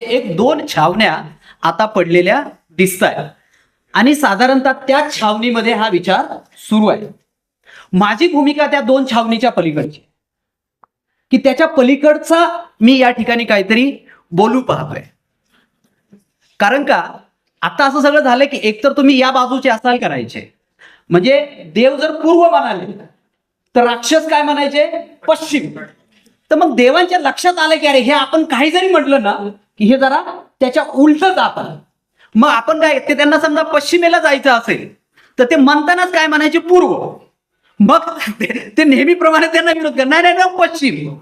एक दोन छावण्या आता पडलेल्या दिसत आहेत आणि साधारणतः त्या छावणीमध्ये हा विचार सुरू आहे. माझी भूमिका त्या दोन छावणीच्या पलीकडची, की त्याच्या पलीकडचा मी या ठिकाणी काहीतरी बोलू पाहतोय. कारण का आता असं सगळं झालं की एकतर तुम्ही या बाजूचे असाल करायचे, म्हणजे देव जर पूर्व म्हणाले तर राक्षस काय म्हणायचे पश्चिम. तर मग देवांच्या लक्षात आलं की अरे हे आपण काही जरी म्हटलं ना की हे जरा त्याच्या उलट जात आहे. मग आपण काय ते त्यांना समजा पश्चिमेला जायचं असेल तर ते म्हणतानाच काय म्हणायचे पूर्व. मग ते नेहमीप्रमाणे त्यांना विरोध कर नाही नाही पश्चिम.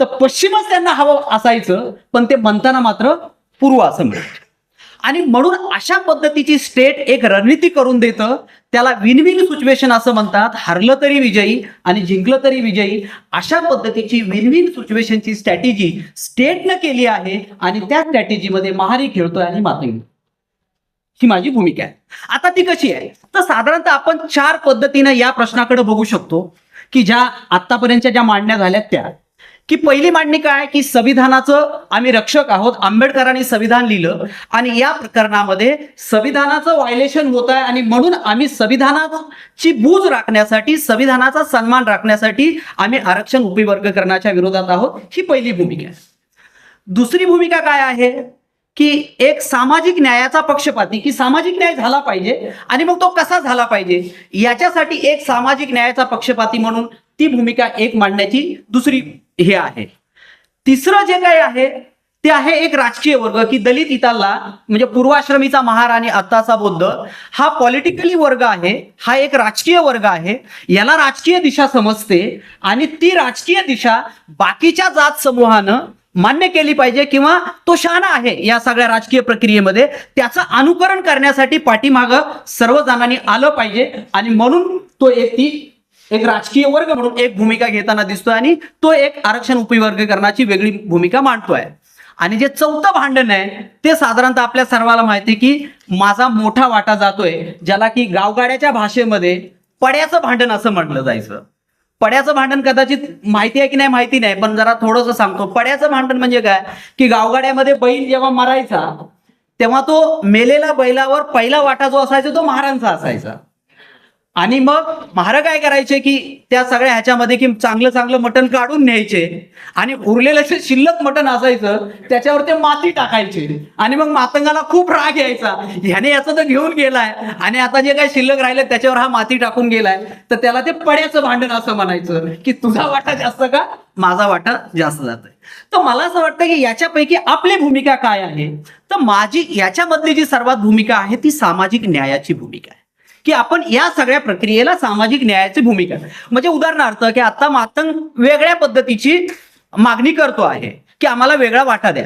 तर पश्चिमच त्यांना हवं असायचं, पण ते म्हणताना मात्र पूर्व असं म्हणायचं. आणि म्हणून अशा पद्धतीची स्टेट एक रणनीती करून देतं, त्याला विन विन सिच्युएशन असं म्हणतात. हरलं तरी विजयी आणि जिंकलं तरी विजयी, अशा पद्धतीची विन विन सिच्युएशनची स्ट्रॅटेजी स्टेटनं केली आहे आणि त्या स्ट्रॅटेजीमध्ये महारी खेळतोय आणि मातंग. ही माझी भूमिका आहे. आता ती कशी आहे तर साधारणतः आपण चार पद्धतीनं या प्रश्नाकडे बघू शकतो, की ज्या आतापर्यंतच्या ज्या मांडण्या झाल्यात त्या, की पहिली मांडणी काय की संविधानाचं आम्ही रक्षक आहोत, आंबेडकरांनी संविधान लिहिलं आणि या प्रकरणामध्ये संविधानाचं व्हायलेशन होत आहे आणि म्हणून आम्ही संविधानाची बूज राखण्यासाठी, संविधानाचा सन्मान राखण्यासाठी आम्ही आरक्षण उपविवर्गीकरणाच्या विरोधात आहोत. ही पहिली भूमिका आहे. दुसरी भूमिका काय आहे की एक सामाजिक न्यायाचा पक्षपाती, की सामाजिक न्याय झाला पाहिजे आणि मग तो कसा झाला पाहिजे याच्यासाठी एक सामाजिक न्यायाचा पक्षपाती म्हणून ती भूमिका एक मांडण्याची दुसरी हे आहे. तिसरं जे काही आहे ते आहे एक राजकीय वर्ग, की दलित इताला म्हणजे पूर्वाश्रमीचा महार आणि आत्ताचा बौद्ध हा पॉलिटिकली वर्ग आहे, हा एक राजकीय वर्ग आहे. याला राजकीय दिशा समजते आणि ती राजकीय दिशा बाकीच्या जात समूहानं मान्य केली पाहिजे किंवा तो शहाणा आहे या सगळ्या राजकीय प्रक्रियेमध्ये, त्याचं अनुकरण करण्यासाठी पाठीमागं सर्वजणांनी आलं पाहिजे. आणि म्हणून तो एक राजकीय वर्ग म्हणून एक भूमिका घेताना दिसतोय आणि तो एक आरक्षण उपविवर्गीकरणाची वेगळी भूमिका मांडतोय. आणि जे चौथं भांडण आहे ते साधारणतः आपल्या सर्वांना माहिती की माझा मोठा वाटा जातोय, ज्याला की गावगाड्याच्या भाषेमध्ये पड्याचं भांडण असं म्हटलं जायचं. पड्याचं भांडण कदाचित माहिती आहे की नाही माहिती नाही, पण जरा थोडंसं सांगतो. पड्याचं भांडण म्हणजे काय की गावगाड्यामध्ये बैल जेव्हा मरायचा तेव्हा तो मेलेला बैलावर पहिला वाटा जो असायचा तो महारांचा असायचा. आणि मग महाराज काय करायचे की त्या सगळ्या ह्याच्यामध्ये की चांगलं चांगलं मटण काढून न्यायचे आणि उरलेलं जे शिल्लक मटण असायचं त्याच्यावर ते माती टाकायचे आणि मग मातंगाला खूप राग यायचा, ह्याने याचं तर घेऊन गेलाय आणि आता जे काही शिल्लक राहिलं त्याच्यावर हा माती टाकून गेलाय. तर त्याला ते पड्याचं भांडण असं म्हणायचं की तुझा वाटा जास्त का माझा वाटा जास्त जातोय. तर मला असं वाटतं की याच्यापैकी आपली भूमिका काय आहे तर माझी याच्यामधली जी सर्वात भूमिका आहे ती सामाजिक न्यायाची भूमिका आहे, की आपण या सगळ्या प्रक्रियेला सामाजिक न्यायाची भूमिका. म्हणजे उदाहरणार्थ की आता मातंग वेगळ्या पद्धतीची मागणी करतो आहे की आम्हाला वेगळा वाटा द्या.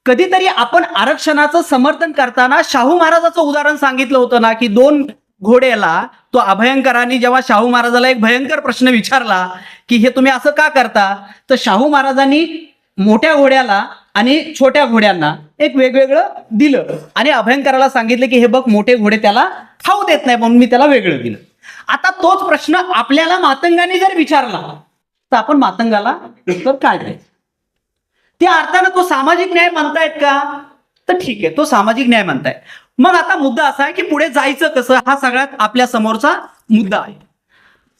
कधीतरी आपण आरक्षणाचं समर्थन करताना शाहू महाराजाचं उदाहरण सांगितलं होतं ना, की दोन घोड्याला तो अभयंकरांनी जेव्हा शाहू महाराजाला एक भयंकर प्रश्न विचारला की हे तुम्ही असं का करता, तर शाहू महाराजांनी मोठ्या घोड्याला आणि छोट्या घोड्यांना एक वेगवेगळं दिलं आणि अभयंकराला सांगितलं की हे बघ मोठे घोडे त्याला खाऊ देत नाही म्हणून मी त्याला वेगळं दिलं. आता तोच प्रश्न आपल्याला मातंगाने जर विचारला तर आपण मातंगाला उत्तर काय द्यायचं. त्या अर्थानं तो सामाजिक न्याय म्हणतायत का तर ठीक आहे, तो सामाजिक न्याय म्हणताय. मग आता मुद्दा असा आहे की पुढे जायचं कसं, हा सगळ्यात आपल्या समोरचा मुद्दा आहे.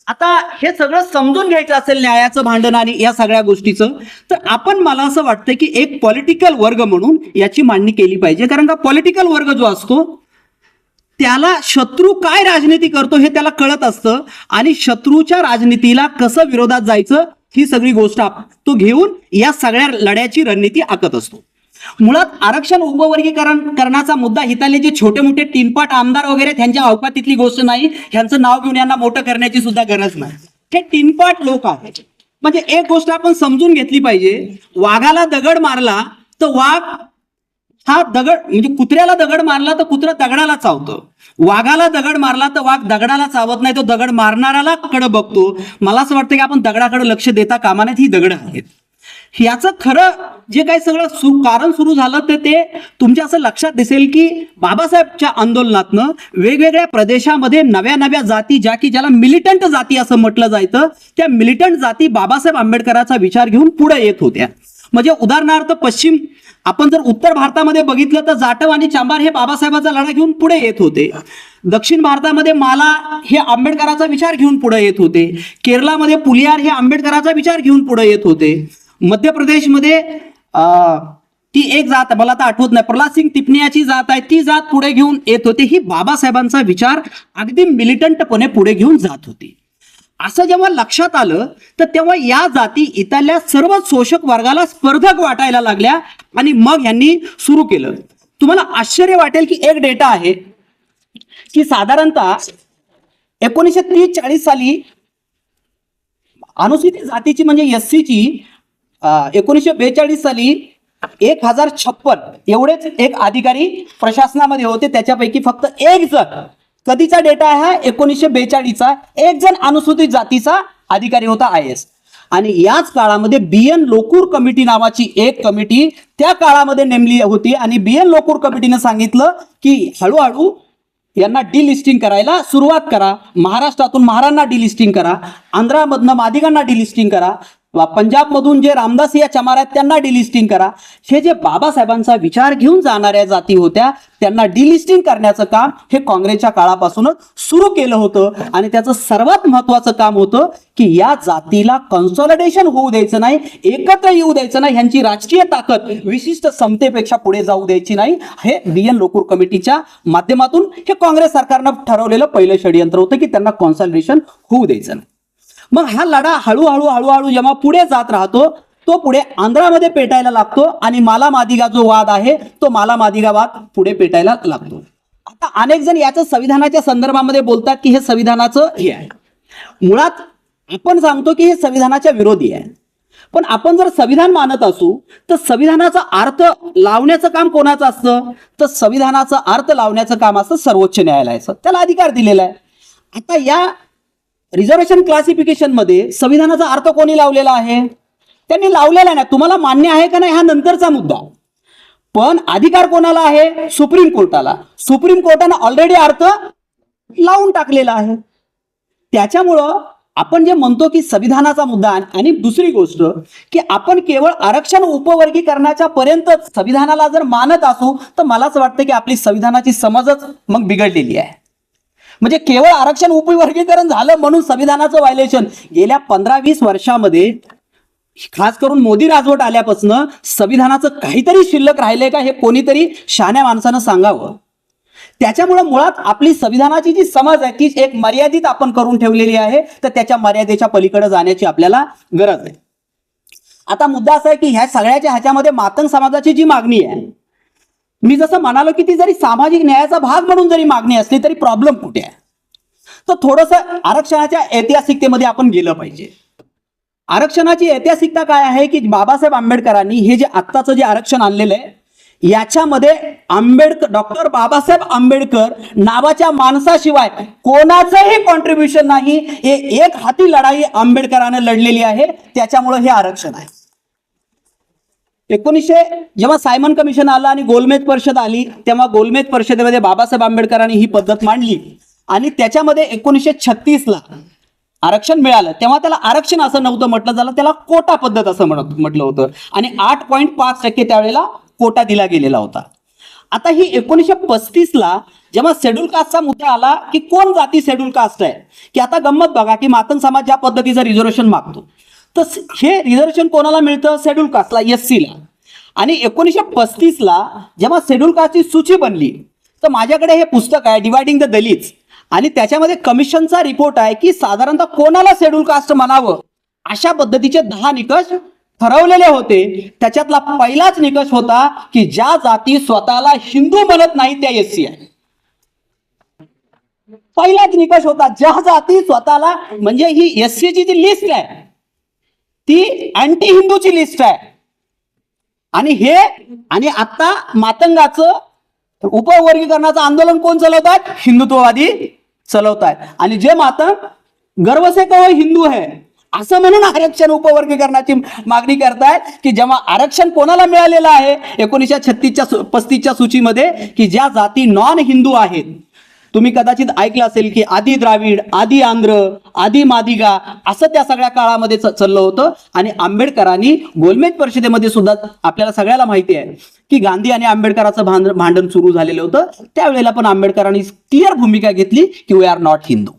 आता हे सगळं समजून घ्यायचं असेल न्यायाचं भांडण आणि या सगळ्या गोष्टीचं, तर आपण मला असं वाटतं की एक पॉलिटिकल वर्ग म्हणून याची मांडणी केली पाहिजे. कारण का पॉलिटिकल वर्ग जो असतो त्याला शत्रू काय राजनीती करतो हे त्याला कळत असतं आणि शत्रूच्या राजनीतीला कसं विरोधात जायचं ही सगळी गोष्ट तो घेऊन या सगळ्या लढ्याची रणनीती आखत असतो. मुळात आरक्षण उपवर्गीकरणाचा मुद्दा हिताले जे छोटे मोठे तीनपाट आमदार वगैरे त्यांच्या अवकातीतली गोष्ट नाही, ह्यांचं नाव घेऊन यांना मोठं करण्याची सुद्धा गरज नाही. हे तीनपाट लोक आहेत. म्हणजे एक गोष्ट आपण समजून घेतली पाहिजे, वाघाला दगड मारला तर वाघ हा दगड म्हणजे कुत्र्याला दगड मारला तर कुत्रा दगडाला चावतं, वाघाला दगड मारला तर वाघ दगडाला चावत नाही, तो दगड मारणाऱ्याला कडे बघतो. मला असं वाटतं की आपण दगडाकडे लक्ष देता कामा नयेत, ही दगड आहेत. याचं खरं जे काही सगळं कारण सुरू झालं ते तुमच्या असं लक्षात दिसेल की बाबासाहेबच्या आंदोलनातनं वेगवेगळ्या प्रदेशामध्ये नव्या नव्या जाती, ज्याला मिलिटंट जाती असं म्हटलं जायचं, त्या मिलिटंट जाती बाबासाहेब आंबेडकरांचा विचार घेऊन पुढे येत होत्या. म्हणजे उदाहरणार्थ पश्चिम, आपण जर उत्तर भारतामध्ये बघितलं तर जाटव आणि चांभार हे बाबासाहेबांचा लढा घेऊन पुढे येत होते. दक्षिण भारतामध्ये माला हे आंबेडकरांचा विचार घेऊन पुढे येत होते. केरळामध्ये पुलियार हे आंबेडकरांचा विचार घेऊन पुढे येत होते. मध्य प्रदेशमध्ये ती एक जात, मला आता आठवत नाही, प्रल्हाद सिंग टिपणियाची जात आहे, ती जात पुढे घेऊन येत होते. ही बाबासाहेबांचा विचार अगदी मिलिटंटपणे पुढे घेऊन जात होती. असं जेव्हा लक्षात आलं तर तेव्हा या जाती इथल्या सर्व शोषक वर्गाला स्पर्धक वाटायला लागल्या आणि मग यांनी सुरू केलं. तुम्हाला आश्चर्य वाटेल की एक डेटा आहे की साधारणतः 1930-40 साली अनुसूचित जातीची म्हणजे एससीची 1942 साली 1056 एवढेच एक अधिकारी प्रशासनामध्ये होते. त्याच्यापैकी फक्त एक जण, कधीचा डेटा आहे 1942चा, एक जण अनुसूचित जातीचा अधिकारी होता IAS. आणि याच काळामध्ये BN लोकूर कमिटी नावाची एक कमिटी त्या काळामध्ये नेमली होती आणि BN लोकूर कमिटीने सांगितलं की हळूहळू यांना डिलिस्टिंग करायला सुरुवात करा. महाराष्ट्रातून महारांना डिलिस्टिंग करा, आंध्रामधनं मादिगांना डिलिस्टिंग करा, पंजाबमधून जे रामदास या चमार आहेत त्यांना डिलिस्टिंग करा. हे जे बाबासाहेबांचा विचार घेऊन जाणाऱ्या जाती होत्या त्यांना डिलिस्टिंग करण्याचं काम हे काँग्रेसच्या काळापासूनच सुरू केलं होतं. आणि त्याचं सर्वात महत्वाचं काम होतं की या जातीला कन्सॉलिडेशन होऊ द्यायचं नाही, एकत्र येऊ द्यायचं नाही, ह्यांची राजकीय ताकद विशिष्ट समतेपेक्षा पुढे जाऊ द्यायची नाही. हे BN लोकूर कमिटीच्या माध्यमातून हे काँग्रेस सरकारनं ठरवलेलं पहिलं षडयंत्र होतं की त्यांना कन्सॉलिडेशन होऊ द्यायचं नाही. मग हा लढा हळूहळू जेव्हा पुढे जात राहतो तो पुढे आंध्रामध्ये पेटायला लागतो आणि माला मादिगा जो वाद आहे तो माला मादिगा वाद पुढे पेटायला लागतो. आता अनेक जण याचं संविधानाच्या संदर्भामध्ये बोलतात की हे संविधानाचं हे आहे. मुळात आपण सांगतो की हे संविधानाच्या विरोधी आहे. पण आपण जर संविधान मानत असू तर संविधानाचा अर्थ लावण्याचं काम कोणाचं असतं, तर संविधानाचा अर्थ लावण्याचं काम असतं सर्वोच्च न्यायालयाचं. त्याला अधिकार दिलेला आहे. आता या रिझर्वेशन क्लासिफिकेशन मध्ये संविधानाचा अर्थ कोणी लावलेला आहे, त्यांनी लावलेला नाही. तुम्हाला मान्य आहे का नाही हा नंतरचा मुद्दा, पण अधिकार कोणाला आहे, सुप्रीम कोर्टाला. सुप्रीम कोर्टाने ऑलरेडी अर्थ लावून टाकलेला आहे. त्याच्यामुळं आपण जे म्हणतो की संविधानाचा मुद्दा, आणि दुसरी गोष्ट की आपण केवळ आरक्षण उपवर्गीकरणाच्या पर्यंत संविधानाला जर मानत असू तर मलाच वाटतं की आपली संविधानाची समजच मग बिघडलेली आहे. म्हणजे केवळ आरक्षण उपवर्गीकरण झालं म्हणून संविधानाचं व्हायलेशन. गेल्या 15-20 वर्षामध्ये खास करून मोदी राजवट आल्यापासून संविधानाचं काहीतरी शिल्लक राहिलंय का हे कोणीतरी शहाण्या माणसानं सांगावं. त्याच्यामुळे मुळात आपली संविधानाची जी समज आहे ती एक मर्यादित आपण करून ठेवलेली आहे, तर त्याच्या मर्यादेच्या पलीकडे जाण्याची आपल्याला गरज आहे. आता मुद्दा असा आहे की ह्या सगळ्याच्या ह्याच्यामध्ये मातंग समाजाची जी मागणी आहे, मी जसं म्हणालो की ती जरी सामाजिक न्यायाचा भाग म्हणून जरी मागणी असली तरी प्रॉब्लेम कुठे आहे, तर थोडंसं आरक्षणाच्या ऐतिहासिकतेमध्ये आपण गेलं पाहिजे. आरक्षणाची ऐतिहासिकता काय आहे की बाबासाहेब आंबेडकरांनी हे जे आत्ताचं जे आरक्षण आणलेलं आहे याच्यामध्ये डॉक्टर बाबासाहेब आंबेडकर नावाच्या माणसाशिवाय कोणाचंही कॉन्ट्रीब्युशन नाही. हे एक हाती लढाई आंबेडकरांनी लढलेली आहे, त्याच्यामुळे हे आरक्षण आहे. 1900 जेव्हा सायमन कमिशन आलं आणि गोलमेज परिषद आली तेव्हा गोलमेज परिषदेमध्ये बाबासाहेब आंबेडकरांनी ही पद्धत मांडली आणि त्याच्यामध्ये 1936ला आरक्षण मिळालं. तेव्हा त्याला आरक्षण असं नव्हतं म्हटलं, झालं त्याला कोटा पद्धत असं म्हटलं होतं आणि 8.5% त्यावेळेला कोटा दिला गेलेला होता. आता ही 1935ला जेव्हा शेड्यूल कास्टचा मुद्दा आला की कोण जाती शेड्यूल कास्ट आहे, की आता गंमत बघा की मातंग समाज ज्या पद्धतीचं रिझर्वेशन मागतो तर हे रिझर्वेशन कोणाला मिळतं, शेड्यूल कास्टला, SCला. आणि 1935ला जेव्हा शेड्यूल कास्टची सूची बनली तर माझ्याकडे हे पुस्तक आहे डिवायडिंग द दलित्स आणि त्याच्यामध्ये कमिशनचा रिपोर्ट आहे की साधारणतः कोणाला शेड्यूल कास्ट म्हणावं अशा पद्धतीचे 10 निकष ठरवलेले होते. त्याच्यातला पहिलाच निकष होता की ज्या जाती स्वतःला हिंदू म्हणत नाही त्या SC आहे. पहिलाच निकष होता, ज्या जाती स्वतःला, म्हणजे ही SCची जी लिस्ट आहे ती अँटी हिंदूची लिस्ट आहे. आणि आता मातंगाचं उपवर्गीकरणाचं आंदोलन कोण चालवतात, हिंदुत्ववादी चालवतात. आणि जे मातंग गर्व से कहो हिंदू है असं म्हणून आरक्षण उपवर्गीकरणाची मागणी करतायत की जेव्हा आरक्षण कोणाला मिळालेलं आहे 1936-35च्या सूचीमध्ये की ज्या जाती नॉन हिंदू आहेत, तुम्ही कदाचित ऐकलं असेल की आदी द्राविड, आदी आंध्र, आदी मादिगा असं त्या सगळ्या काळामध्ये चाललं होतं. आणि आंबेडकरांनी गोलमेज परिषदेमध्ये सुद्धा आपल्याला सगळ्याला माहिती आहे की गांधी आणि आंबेडकरांचं भांडण सुरू झालेलं होतं. त्यावेळेला पण आंबेडकरांनी क्लिअर भूमिका घेतली की वी आर नॉट हिंदू,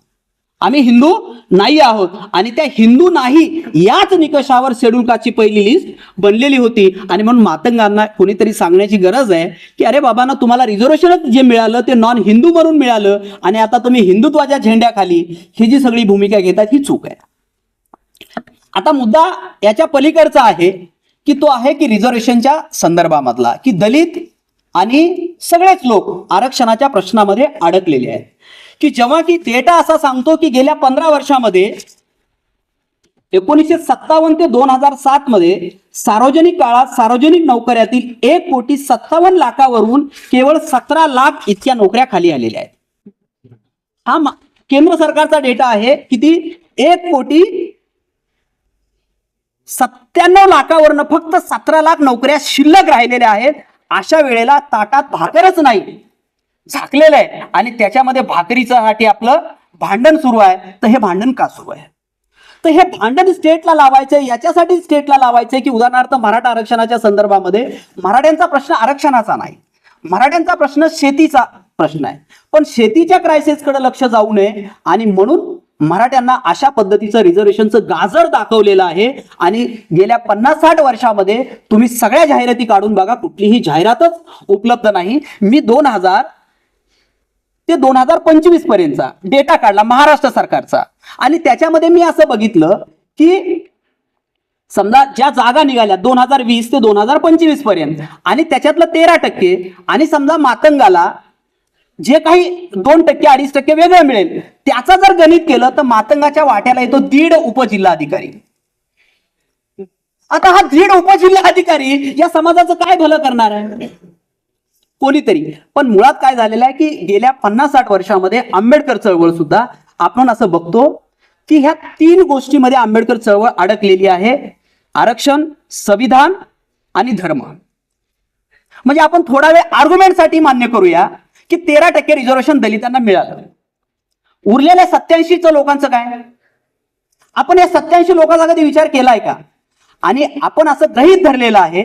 आम्ही हिंदू नाही आहोत. आणि त्या हिंदू नाही याच निकषावर शेड्यूल कास्टची पहिली लिस्ट बनलेली होती. आणि म्हणून मातंगांना कोणीतरी सांगण्याची गरज आहे की अरे बाबांना तुम्हाला रिझर्वेशनच जे मिळालं ते नॉन हिंदू म्हणून मिळालं आणि आता तुम्ही हिंदुत्वाच्या झेंड्याखाली ही जी सगळी भूमिका घेतात ही चूक आहे. आता मुद्दा याच्या पलीकडचा आहे की तो आहे की रिझर्वेशनच्या संदर्भामधला की दलित आणि सगळेच लोक आरक्षणाच्या प्रश्नामध्ये अडकलेले आहेत. की जेव्हा की डेटा असा सांगतो की गेल्या 15 वर्षामध्ये 1957 ते 2007 मध्ये सार्वजनिक काळात सार्वजनिक नोकऱ्यातील 1,57,00,000वरून केवळ 17 लाख इतक्या नोकऱ्या खाली आलेल्या आहेत. हा केंद्र सरकारचा डेटा आहे. किती? 1,97,00,000वरनं फक्त 17 लाख नोकऱ्या शिल्लक राहिलेल्या आहेत. अशा वेळेला ताटात भाकरच नाही, झाकलेलं आहे आणि त्याच्यामध्ये भाकरीसाठी आपलं भांडण सुरू आहे. तर हे भांडण का सुरू आहे? तर हे भांडण स्टेटला लावायचंय, याच्यासाठी स्टेटला लावायचंय की उदाहरणार्थ मराठा आरक्षणाच्या संदर्भामध्ये मराठ्यांचा प्रश्न आरक्षणाचा नाही, मराठ्यांचा प्रश्न शेतीचा प्रश्न आहे. पण शेतीच्या क्रायसिसकडे लक्ष जाऊ नये आणि म्हणून मराठ्यांना अशा पद्धतीचं रिझर्वेशनचं गाजर दाखवलेलं आहे. आणि गेल्या 50-60 वर्षामध्ये तुम्ही सगळ्या जाहिराती काढून बघा, कुठलीही जाहिरातच उपलब्ध नाही. मी 2000 ते 2025 पर्यंतचा डेटा काढला महाराष्ट्र सरकारचा आणि त्याच्यामध्ये मी असं बघितलं की समजा ज्या जागा निघाल्या 2020 ते 2025 पर्यंत आणि त्याच्यातलं 13% आणि समजा मातंगाला जे काही 2% 2.5% वेगळं मिळेल त्याचं जर गणित केलं तर मातंगाच्या वाट्याला येतो 1.5 उपजिल्हाधिकारी. आता हा 1.5 उपजिल्हाधिकारी या समाजाचं काय भलं करणार आहे? कोणीतरी. पण मुळात काय झालेलं आहे की गेल्या 50-60 वर्षामध्ये आंबेडकर चळवळ सुद्धा आपण असं बघतो की ह्या 3 गोष्टीमध्ये आंबेडकर चळवळ अडकलेली आहे: आरक्षण, संविधान आणि धर्म. म्हणजे आपण थोडा वेळ आर्ग्युमेंटसाठी मान्य करूया की 13% रिझर्वेशन दलितांना मिळालं. उरलेल्या 87 लोकांचं काय? आपण या 87 लोकांचा कधी विचार केलाय का? आणि आपण असं गृहीत धरलेलं आहे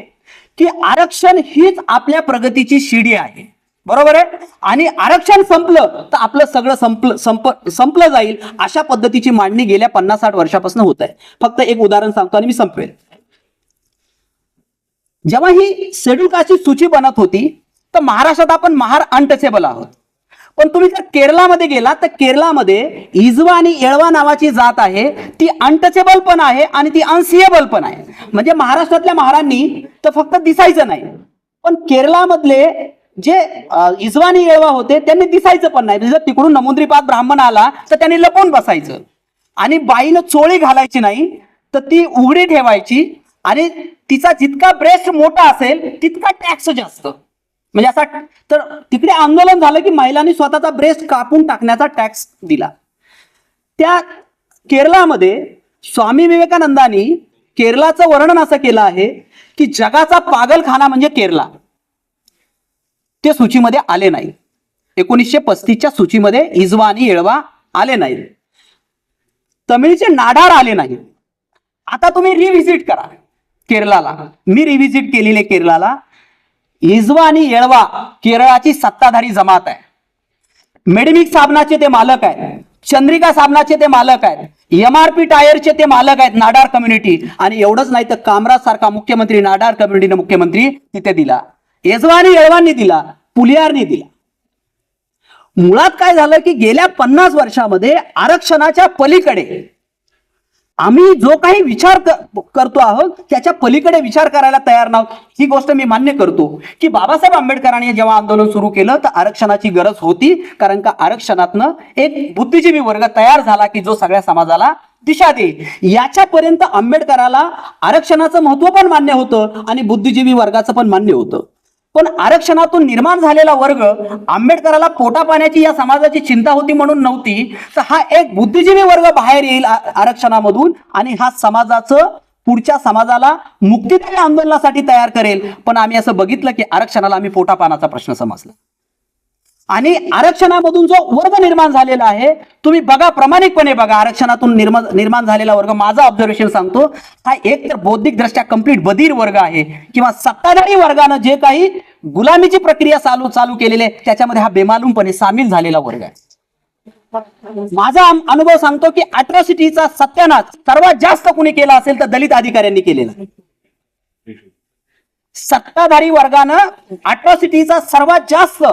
की आरक्षण हीच आपल्या प्रगतीची शिडी आहे, बरोबर आहे. आणि आरक्षण संपलं तर आपलं सगळं संपलं जाईल अशा पद्धतीची मांडणी गेल्या 50-60 वर्षापासून होत आहे. फक्त एक उदाहरण सांगतो आणि मी संपवेल. जेव्हा ही शेड्यूल कास्टची सूची बनत होती तर महाराष्ट्रात आपण महार अनटचेबल आहोत. पण तुम्ही जर केरळामध्ये गेला तर केरळामध्ये इजवा आणि येळवा नावाची जात आहे, ती अनटचेबल पण आहे आणि ती अनसिएबल पण आहे. म्हणजे महाराष्ट्रातल्या महारांनी तर फक्त दिसायचं नाही, पण केरळामधले जे इजवा आणि येळवा होते त्यांनी दिसायचं पण नाही. जर तिकडून नमुद्रीपात ब्राह्मण आला तर त्यांनी लपून बसायचं आणि बाईनं चोळी घालायची नाही तर ती उघडी ठेवायची आणि तिचा जितका ब्रेस्ट मोठा असेल तितका टॅक्स जास्त. म्हणजे असा तर तिकडे आंदोलन झालं की महिलांनी स्वतःचा ब्रेस्ट कापून टाकण्याचा टॅक्स दिला. त्या केरळामध्ये स्वामी विवेकानंदांनी केरळाचं वर्णन असं केलं आहे की जगाचा पागलखाना म्हणजे केरळा. ते सूचीमध्ये आले नाही. 1935च्या सूचीमध्ये इजवा आणि येळवा आले नाहीत. तमिळचे नाडार आले नाहीत. आता तुम्ही रिव्हिजिट करा केरळाला. मी रिव्हिजिट केलेले केरळाला. इजवा आणि येळवा केरळाची सत्ताधारी जमात आहे. मेडिमिक्स साबणाचे ते मालक आहेत, चंद्रिका साबणाचे ते मालक आहेत, MRP टायरचे ते मालक आहेत, नाडार कम्युनिटी. आणि एवढंच नाही तर कामराज सारखा मुख्यमंत्री नाडार कम्युनिटीने मुख्यमंत्री तिथे दिला. इजवा आणि येळवांनी दिला, पुलियारनी दिला. मुळात काय झालं की गेल्या 50 वर्षामध्ये आरक्षणाच्या पलीकडे आम्ही जो काही विचार करतो आहोत त्याच्या पलीकडे विचार करायला तयार नाहोत. ही गोष्ट मी मान्य करतो की बाबासाहेब आंबेडकरांनी जेव्हा आंदोलन सुरू केलं तर आरक्षणाची गरज होती, कारण का आरक्षणातनं एक बुद्धिजीवी वर्ग तयार झाला की जो सगळ्या समाजाला दिशा देईल. याच्यापर्यंत आंबेडकराला आरक्षणाचं महत्व पण मान्य होतं आणि बुद्धिजीवी वर्गाचं पण मान्य होतं. पण आरक्षणातून निर्माण झालेला वर्ग आंबेडकराला पोटा पाण्याची या समाजाची चिंता होती म्हणून नव्हती, तर हा एक बुद्धिजीवी वर्ग बाहेर येईल आरक्षणामधून आणि हा समाजाचं पुढच्या समाजाला मुक्तीदायी आंदोलनासाठी तयार करेल. पण आम्ही असं बघितलं की आरक्षणाला आम्ही पोटा पाण्याचा प्रश्न समजला. आणि आरक्षणामधून जो वर्ग निर्माण झालेला आहे, तुम्ही बघा, प्रामाणिकपणे बघा, आरक्षणातून निर्माण झालेला वर्ग, माझा ऑब्झर्वेशन सांगतो, हा एक तर बौद्धिक दृष्ट्या कंप्लीट बधीर वर्ग आहे, किंवा सत्ताधारी वर्गानं जे काही गुलामीची प्रक्रिया चालू केलेली आहे त्याच्यामध्ये हा बेमालूमपणे सामील झालेला वर्ग आहे. माझा अनुभव सांगतो की अट्रॉसिटीचा सत्यानाश सर्वात जास्त कुणी केला असेल तर दलित अधिकाऱ्यांनी केलेला. सत्ताधारी वर्गानं अट्रॉसिटीचा सर्वात जास्त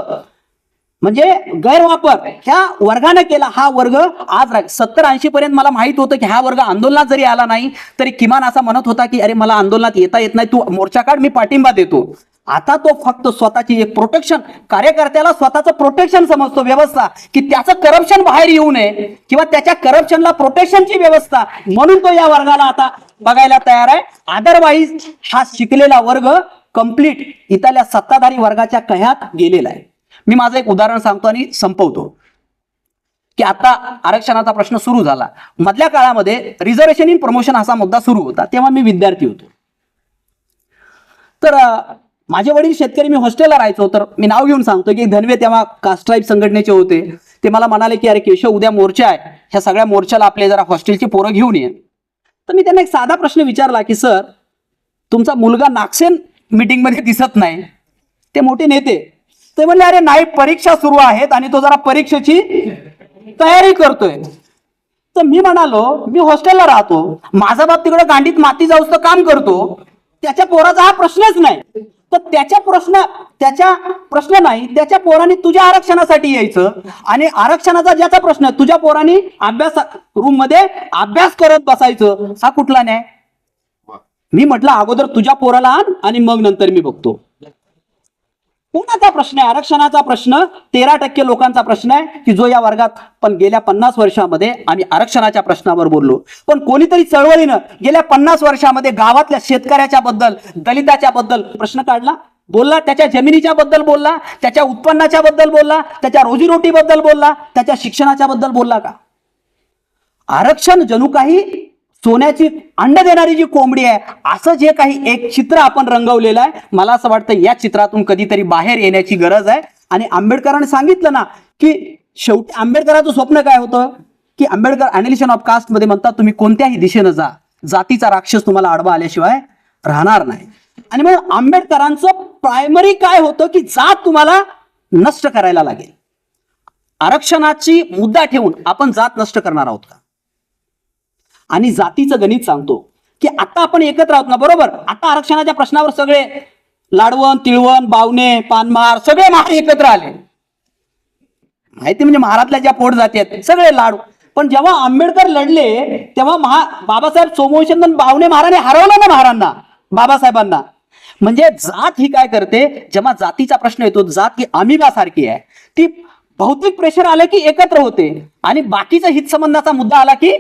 म्हणजे गैरवापर ह्या वर्गाने केला. हा वर्ग आज 70-80 पर्यंत मला माहित होतं की हा वर्ग आंदोलनात जरी आला नाही तरी किमान असा म्हणत होता की अरे मला आंदोलनात येता येत नाही, तू मोर्चा काढ, मी पाठिंबा देतो. आता तो फक्त स्वतःची एक प्रोटेक्शन, कार्यकर्त्याला स्वतःचं प्रोटेक्शन समजतो व्यवस्था, की त्याचं करप्शन बाहेर येऊ नये किंवा त्याच्या करप्शनला प्रोटेक्शनची व्यवस्था, म्हणून तो या वर्गाला आता बघायला तयार आहे. अदरवाईज हा शिकलेला वर्ग कंप्लीट इथल्या सत्ताधारी वर्गाच्या कह्यात गेलेला आहे. मी माझं एक उदाहरण सांगतो आणि संपवतो की आता आरक्षणाचा प्रश्न सुरू झाला. मधल्या काळामध्ये रिझर्वेशन इन प्रमोशन असा मुद्दा सुरू होता, तेव्हा मी विद्यार्थी होतो. तर माझे वडील शेतकरी, मी हॉस्टेलला राहायचो. तर मी नाव घेऊन सांगतो की धनवे तेव्हा कास्ट ट्राईब संघटनेचे होते. ते मला म्हणाले की अरे केशव, उद्या मोर्चा आहे, ह्या सगळ्या मोर्चाला आपले जरा हॉस्टेलची पोरं घेऊन ये. तर मी त्यांना एक साधा प्रश्न विचारला की सर, तुमचा मुलगा नागसेन मीटिंगमध्ये दिसत नाही. ते मोठे नेते ते म्हणले अरे नाही, परीक्षा सुरू आहेत आणि तो जरा परीक्षेची तयारी करतोय. तर मी म्हणालो मी हॉस्टेलला राहतो, माझा बाप तिकडे गांडीत माती जाऊस तर काम करतो, त्याच्या पोराचा हा प्रश्नच नाही. तर त्याच्या प्रश्न नाही, त्याच्या पोरांनी तुझ्या आरक्षणासाठी यायचं, आणि आरक्षणाचा ज्याचा प्रश्न आहे तुझ्या पोरांनी अभ्यास रूम मध्ये अभ्यास करत बसायचं. हा कुठला न्याय? मी म्हटलं अगोदर तुझ्या पोराला आण आणि मग नंतर मी बघतो. कोणाचा प्रश्न आहे? आरक्षणाचा प्रश्न 13% लोकांचा प्रश्न आहे की जो या वर्गात पण गेल्या 50 वर्षामध्ये आम्ही आरक्षणाच्या प्रश्नावर बोललो. पण कोणीतरी चळवळीनं गेल्या 50 वर्षामध्ये गावातल्या शेतकऱ्याच्या बद्दल, दलिताच्या बद्दल प्रश्न काढला, बोलला, त्याच्या जमिनीच्या बद्दल बोलला, त्याच्या उत्पन्नाच्या बद्दल बोलला, त्याच्या रोजीरोटी बद्दल बोलला, त्याच्या शिक्षणाच्या बद्दल बोलला का? आरक्षण जणू काही सोन्याची अंड देणारी जी कोंबडी आहे असं जे काही एक चित्र आपण रंगवलेलं आहे, मला असं वाटतं या चित्रातून कधीतरी बाहेर येण्याची गरज आहे. आणि आंबेडकरांनी सांगितलं ना की शेवटी आंबेडकरांचं स्वप्न काय होतं की आंबेडकर अॅनालिसिस ऑफ कास्ट मध्ये म्हणतात तुम्ही कोणत्याही दिशेनं जा, जातीचा राक्षस तुम्हाला आडवा आल्याशिवाय राहणार नाही. आणि मग आंबेडकरांचं प्रायमरी काय होतं की जात तुम्हाला नष्ट करायला लागेल. आरक्षणाची मुद्दा ठेवून आपण जात नष्ट करणार आहोत का? आणि जातीचं गणित सांगतो की आता आपण एकत्र आहोत ना, बरोबर? आता आरक्षणाच्या प्रश्नावर सगळे लाडवण, तिळवण, बावणे, पानमार सगळे महार एकत्र आले. माहिती म्हणजे महारातल्या ज्या पोट जाती आहेत सगळे लाडू. पण जेव्हा आंबेडकर लढले तेव्हा बाबासाहेब सोमवंशी बावणे महाराने हरवलं ना महारांना, बाबासाहेबांना. म्हणजे जात ही काय करते, जेव्हा जातीचा प्रश्न येतो, जात ही अमिबा सारखी आहे, ती भौतिक प्रेशर आलं की एकत्र होते आणि बाकीचा हितसंबंधाचा मुद्दा आला की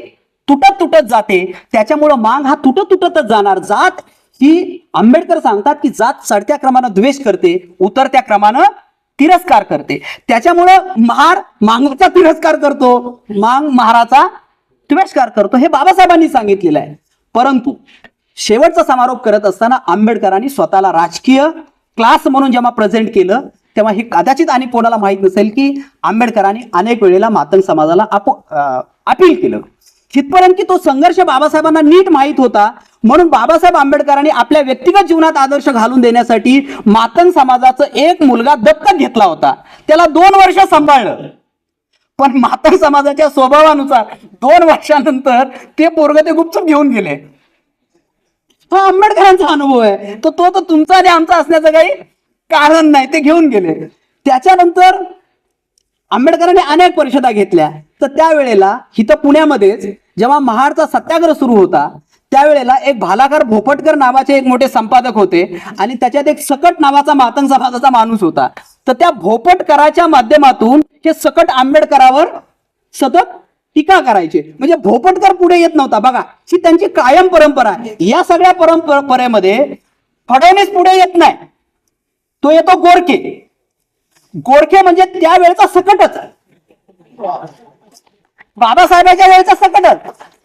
तुटत जाते. त्याच्यामुळं मांग हा तुटतच जाणार. जात ही आंबेडकर सांगतात की जात चढत्या क्रमानं द्वेष करते, उतरत्या क्रमानं तिरस्कार करते. त्याच्यामुळं महार मांगचा तिरस्कार करतो, मांग महाराचा तिरस्कार करतो, हे बाबासाहेबांनी सांगितलेलं आहे. परंतु शेवटचा समारोप करत असताना आंबेडकरांनी स्वतःला राजकीय क्लास म्हणून जेव्हा प्रेझेंट केलं तेव्हा हे कदाचित आणि कोणाला माहित नसेल की आंबेडकरांनी अनेक वेळेला मातंग समाजाला अपील केलं. तिथपर्यंत की तो संघर्ष बाबासाहेबांना नीट माहित होता, म्हणून बाबासाहेब आंबेडकरांनी आपल्या व्यक्तिगत जीवनात आदर्श घालून देण्यासाठी मातंग समाजाचा एक मुलगा दत्तक घेतला होता. त्याला 2 वर्ष सांभाळलं. पण मातंग समाजाच्या स्वभावानुसार 2 वर्षानंतर ते पोरग ते गुपचूप घेऊन गेले. हा आंबेडकरांचा अनुभव आहे. तो तुमचा आणि आमचा असण्याचं काही कारण नाही, ते घेऊन गेले. त्याच्यानंतर आंबेडकरांनी अनेक परिषदा घेतल्या. तर त्यावेळेला इथं पुण्यामध्येच जेव्हा महाडचा सत्याग्रह सुरू होता त्यावेळेला एक भालाकर भोपटकर नावाचे एक मोठे संपादक होते आणि त्याच्यात एक सकट नावाचा मातंग समाजाचा माणूस होता. तर त्या भोपटकराच्या माध्यमातून हे सकट आंबेडकरावर सतत टीका करायचे. म्हणजे भोपटकर पुढे येत नव्हता. बघा, ही त्यांची कायम परंपरा आहे. या सगळ्या परंपरेमध्ये फडणवीस पुढे येत नाही, तो येतो गोरखे. गोरखे म्हणजे त्यावेळेचा सकटच, बाबासाहेबांच्या वेळेचा सकटच.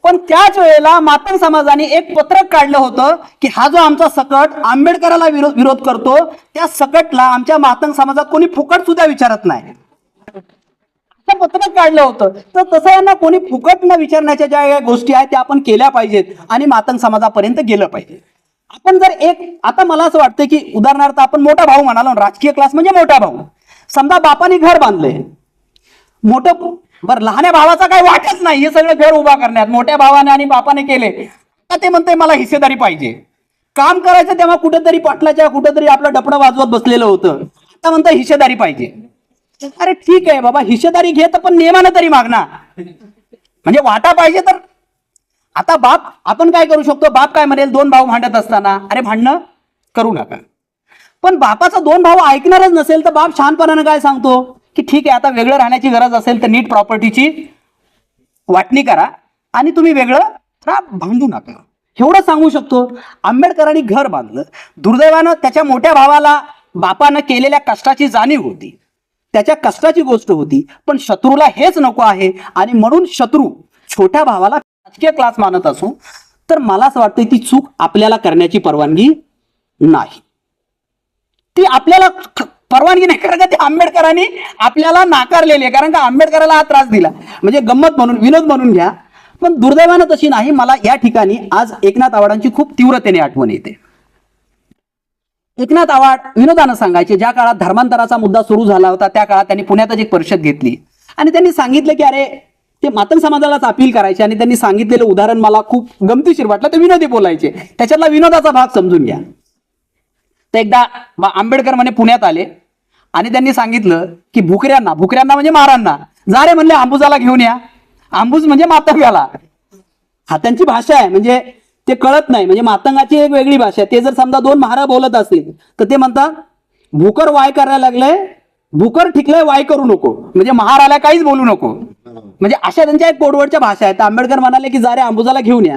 पण त्याच वेळेला मातंग समाजाने एक पत्रक काढलं होतं की हा जो आमचा सकट आंबेडकराला विरोध करतो, त्या सकटला आमच्या मातंग समाजात कोणी फुकट सुद्धा विचारत नाही. पत्रक काढलं होतं. तर तसं यांना कोणी फुकट न विचारण्याच्या ज्या गोष्टी आहेत त्या आपण केल्या पाहिजेत आणि मातंग समाजापर्यंत गेलं पाहिजे. आपण जर आता मला असं वाटतं की उदाहरणार्थ आपण मोठा भाऊ म्हणालो, राजकीय क्लास म्हणजे मोठा भाऊ. समजा बापाने घर बांधलंय मोठं, बरं लहान्या भावाचा काही वाटच नाही हे सगळं घर उभा करण्यात, मोठ्या भावाने आणि बापाने केले. आता ते म्हणते मला हिस्सेदारी पाहिजे. काम करायचं तेव्हा कुठेतरी पाटलाच्या कुठेतरी आपलं डपडं वाजवत बसलेलं होतं, आता म्हणतं हिस्सेदारी पाहिजे. अरे ठीक आहे बाबा, हिस्सेदारी घे तर पण नियमानं तरी मागणार, म्हणजे वाटा पाहिजे. तर आता बाप आपण काय करू शकतो, बाप काय म्हणेल, दोन भाऊ भांडत असताना अरे भांडणं करू नका. पण बापाचा दोन भाऊ ऐकणारच नसेल तर बाप शहाणपणानं काय सांगतो की ठीक आहे आता वेगळं राहण्याची गरज असेल तर नीट प्रॉपर्टीची वाटणी करा आणि तुम्ही वेगळं राहा, भांडू नका, एवढं सांगू शकतो. आंबेडकरांनी घर बांधलं, दुर्दैवानं त्याच्या मोठ्या भावाला बापानं केलेल्या कष्टाची जाणीव होती, त्याच्या कष्टाची गोष्ट होती, पण शत्रूला हेच नको आहे आणि म्हणून शत्रू छोट्या भावाला राजकीय क्लास मानत असो. तर मला असं वाटतं ती चूक आपल्याला करण्याची परवानगी नाही, ती आपल्याला परवानगी नाही, कारण का ते आंबेडकरांनी आपल्याला नाकारलेली आहे. कारण का आंबेडकराला हा त्रास दिला म्हणजे गंमत म्हणून विनोद म्हणून घ्या, पण दुर्दैवानं तशी नाही. मला या ठिकाणी आज एकनाथ आवाडांची खूप तीव्रतेने आठवण येते. एकनाथ आवाड विनोदानं सांगायचे, ज्या काळात धर्मांतराचा मुद्दा सुरू झाला होता त्या काळात त्यांनी पुण्यातच एक परिषद घेतली आणि त्यांनी सांगितलं की अरे ते मातंग समाजालाच अपील करायचे आणि त्यांनी सांगितलेलं उदाहरण मला खूप गमतीशीर वाटलं. ते विनोदी बोलायचे, त्याच्यातला विनोदाचा भाग समजून घ्या. तर एकदा आंबेडकर म्हणे पुण्यात आले आणि त्यांनी सांगितलं की भुकऱ्यांना म्हणजे महारांना जा रे म्हणले आंबुजाला घेऊन या. आंबूज म्हणजे मातंगाला, हा त्यांची भाषा आहे, म्हणजे ते कळत नाही, म्हणजे मातंगाची एक वेगळी भाषा आहे. ते जर समजा दोन महारा बोलत असतील तर ते म्हणतात भुकर वाय करायला लागलंय, भुकर ठिकलंय वाय करू नको, म्हणजे महाराला काहीच बोलू नको, म्हणजे अशा त्यांच्या एक कोडवडच्या भाषा आहेत. आंबेडकर म्हणाले की जा रे आंबुजाला घेऊन या.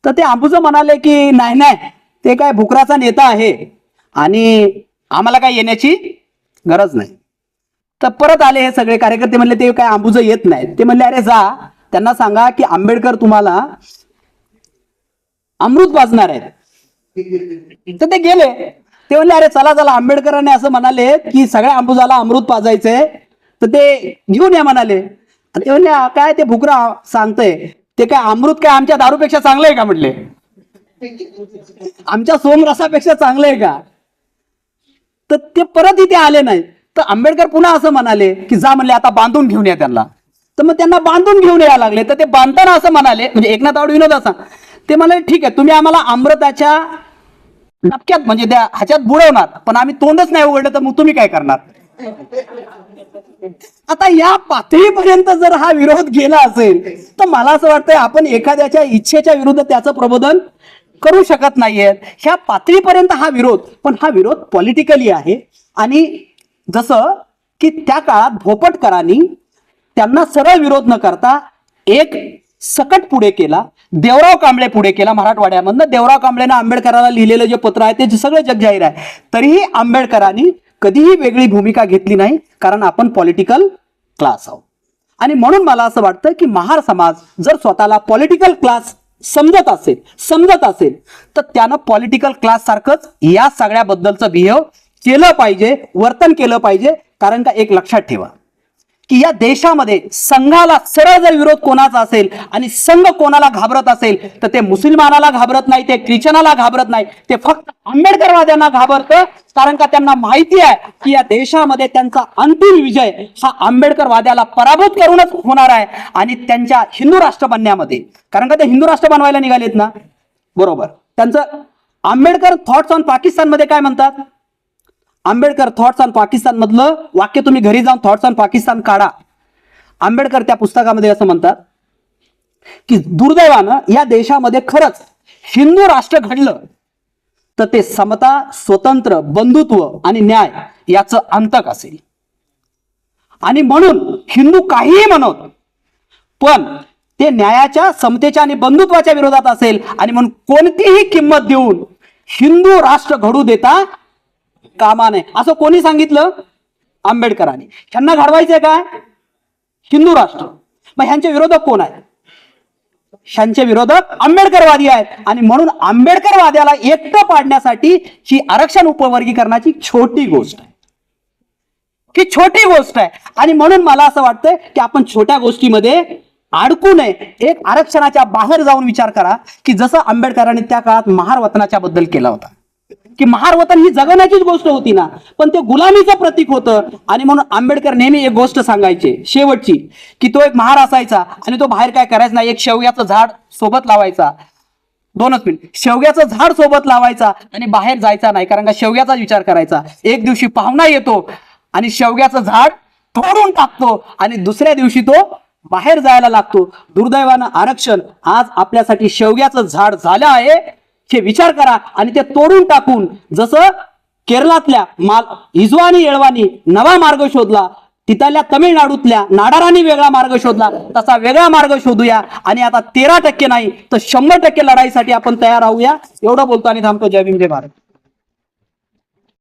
तर ते आंबुज म्हणाले की नाही ते काय भुकराचा नेता आहे आणि आम्हाला काय येण्याची गरज नाही. तर परत आले हे सगळे कार्यकर्ते, म्हणले ते काय आंबुज येत नाहीत. ते म्हणले अरे जा त्यांना सांगा की आंबेडकर तुम्हाला अमृत पाजणार आहेत. तर ते गेले, ते म्हणले अरे चला चला, आंबेडकरांनी असं म्हणाले की सगळ्या अंबुजाला अमृत पाजायचंय तर ते घेऊन या म्हणाले. ते म्हणले काय ते भुकरा सांगतंय ते काय अमृत काय आमच्या दारूपेक्षा चांगलं आहे का, म्हटले आमच्या सोमरसापेक्षा चांगलं आहे का. तर ते परत इथे आले नाही. तर आंबेडकर पुन्हा असं म्हणाले की जा म्हणले आता बांधून घेऊन या त्यांना. तर मग त्यांना बांधून घेऊन यायला लागले. तर ते बांधताना असं म्हणाले, म्हणजे एकनाथ आवाड विनोद असा, ते म्हणाले ठीक आहे तुम्ही आम्हाला अमृताच्या डबक्यात म्हणजे त्या ह्याच्यात बुडवणार, पण आम्ही तोंडच नाही उघडलं तर मग तुम्ही काय करणार. आता या पातळीपर्यंत जर हा विरोध गेला असेल तर मला असं वाटतंय आपण एखाद्याच्या इच्छेच्या विरुद्ध त्याचं प्रबोधन करू शकत नाहीये. ह्या पातळीपर्यंत हा विरोध, पण हा विरोध पॉलिटिकली आहे. आणि जसं की त्या काळात भोपटकरांनी त्यांना सरळ विरोध न करता एक सकट पुढे केला, देवराव कांबळे पुढे केला मराठवाड्यामधनं. देवराव कांबळेनं आंबेडकरांना लिहिलेलं जे पत्र आहे ते सगळं जग जाहीर आहे. तरीही आंबेडकरांनी कधीही वेगळी भूमिका घेतली नाही, कारण आपण पॉलिटिकल क्लास आहोत. आणि म्हणून मला असं वाटतं की महार समाज जर स्वतःला पॉलिटिकल क्लास समजत असेल तर त्यानं पॉलिटिकल क्लास सारखंच या सगळ्याबद्दलचं बिहेव केलं पाहिजे, वर्तन केलं पाहिजे. कारण का एक लक्षात ठेवा की या देशामध्ये संघाला सरळ जर विरोध कोणाचा असेल आणि संघ कोणाला घाबरत असेल तर ते मुसलमानाला घाबरत नाही, ते ख्रिश्चनाला घाबरत नाही, ते फक्त आंबेडकरवाद्यांना घाबरतं. कारण का त्यांना माहिती आहे की या देशामध्ये त्यांचा अंतिम विजय हा आंबेडकरवाद्याला पराभूत करूनच होणार आहे. आणि त्यांच्या हिंदू राष्ट्र बनण्यामध्ये, कारण का ते हिंदू राष्ट्र बनवायला निघालेत ना, बरोबर. त्यांचं आंबेडकर थॉट्स ऑन पाकिस्तान मध्ये काय म्हणतात, आंबेडकर थॉट्स ऑन पाकिस्तान मधलं वाक्य तुम्ही घरी जाऊन थॉट्स ऑन पाकिस्तान काढा. आंबेडकर त्या पुस्तकामध्ये असं म्हणतात की दुर्दैवानं या देशामध्ये खरंच हिंदू राष्ट्र घडलं तर ते समता, स्वतंत्र, बंधुत्व आणि न्याय याचं अंतक असेल. आणि म्हणून हिंदू काहीही म्हणत पण ते न्यायाच्या, समतेच्या आणि बंधुत्वाच्या विरोधात असेल. आणि म्हणून कोणतीही किंमत देऊन हिंदू राष्ट्र घडू देता कामा नये, असं कोणी सांगितलं, आंबेडकरांनी. ह्यांना घडवायचंय काय, हिंदू राष्ट्र. मग ह्यांचे विरोधक कोण आहेत, ह्यांचे विरोधक आंबेडकरवादी आहेत. आणि म्हणून आंबेडकरवाद्याला एकटं पाडण्यासाठी ही आरक्षण उपवर्गीकरणाची छोटी गोष्ट आहे. की छोटी गोष्ट आहे. आणि म्हणून मला असं वाटतंय की आपण छोट्या गोष्टीमध्ये अडकू नये. एक आरक्षणाच्या बाहेर जाऊन विचार करा की जसं आंबेडकरांनी त्या काळात महार वतनाच्या बद्दल केला होता, की महार वतन ही जगण्याचीच गोष्ट होती ना, पण ते गुलामीचं प्रतीक होतं. आणि म्हणून आंबेडकर नेहमी एक गोष्ट सांगायचे शेवटची, की तो एक महार असायचा आणि तो बाहेर काय करायचा नाही, एक शेवग्याचं झाड सोबत लावायचा, 2च मिनिट, शेवग्याचं झाड सोबत लावायचा आणि बाहेर जायचा नाही, कारण का शेवग्याचा विचार करायचा. एक दिवशी पाहुणा येतो आणि शेवग्याचं झाड तोडून टाकतो आणि दुसऱ्या दिवशी तो बाहेर जायला लागतो. दुर्दैवानं आरक्षण आज आपल्यासाठी शेवग्याचं झाड झालं आहे हे विचार करा. आणि ते तोडून टाकून जसं केरळातल्या हिजवानी येळवानी नवा मार्ग शोधला, तिथल्या तमिळनाडूतल्या नाडारांनी वेगळा मार्ग शोधला, तसा वेगळा मार्ग शोधूया. आणि आता 13% नाही तर 100% लढाईसाठी आपण तयार राहूया. एवढं बोलतो आणि थांबतो. जय भीम जय भारत.